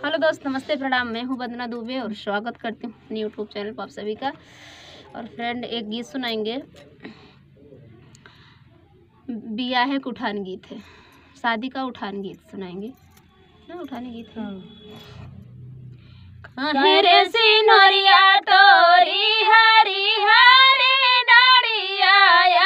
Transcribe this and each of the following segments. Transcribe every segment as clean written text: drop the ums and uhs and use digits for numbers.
Hello दोस्त, नमस्ते, प्रणाम। मैं हूँ वंदना दुबे और स्वागत करती हूँ अपने यूट्यूब चैनल पर आप सभी का। और फ्रेंड, एक गीत सुनाएंगे। बियाहे का उठान गीत है, शादी का उठान गीत सुनाएंगे ना। उठान गीत है। कहे रे सिनोरिया तोरी हरी हरी डाड़िया,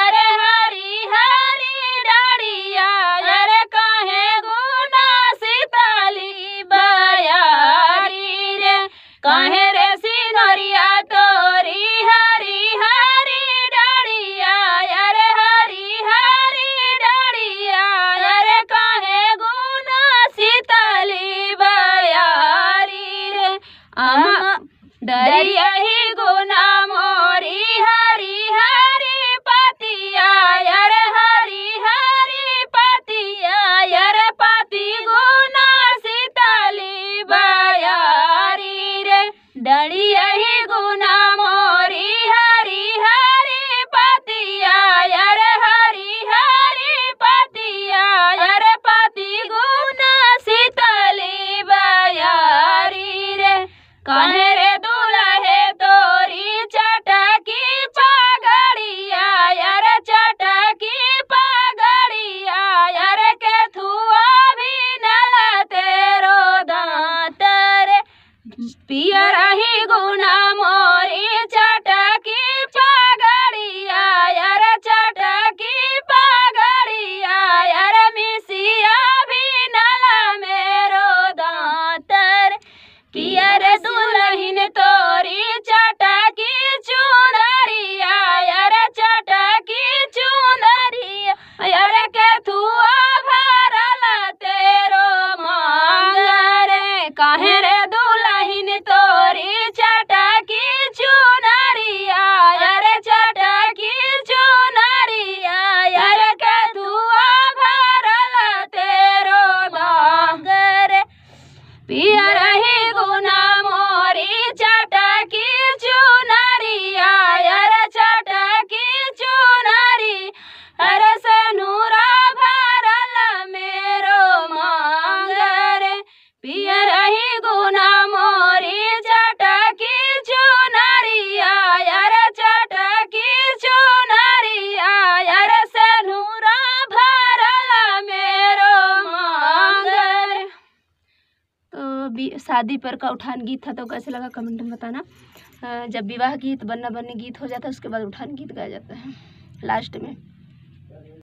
अरे हरी हरी डाड़िया, अरे कहे गुना सीताली बयारी रे। कहे रे सिनोरिया तोरी हरी हरी डाड़िया, अरे हरी हरी डाड़िया, अरे कहे गुना सीताली बयारी रे। डरिया ही गुना मोरी हरी हरी पतिया, यार हरी हरी पतिया, यार पति गुना सीताली बयारी रे। डरिया ही गुना मोरी हरी हरी पतिया, यार हरी हरी पतिया, यार पति गुना सीताली बयारी रे। कहे रे दुल्हे तोरी चटकी पगड़िया, यार चटकी पगड़िया, यार के थुआ भी नला तेरो दांत रे। पियर ही गुना मोरी चटकी पगड़िया, यार चटकी पगड़िया, यार मिसिया भी नला मेरो दांत रे। पियर दुल्हन तोरी चटकी चुनरिया, यार चटकी चुनरिया, यार के थुआ भरल तेरो मांग रे। कहे रे दुल्हन तोरी चटकी चुनरिया, यार चटकी चुनरिया, यार के थुआ भरल तेरो मांग रे। पियर ही गुना मोरी चटकी चुनरिया, यार चटकी चुनरी, अरे सनूरा भरल मेरो मांग रे। पियर ही गुना मोरी चटकी चुनरिया, यार चटकी चुनरिया, यार सनूरा भरल मेरो मांग रे। तो शादी पर का उठान गीत था, तो कैसे लगा कमेंट में बताना। जब विवाह गीत बन्ना बन्नी गीत हो जाता है, उसके बाद उठान गीत गाया जाता है लास्ट में।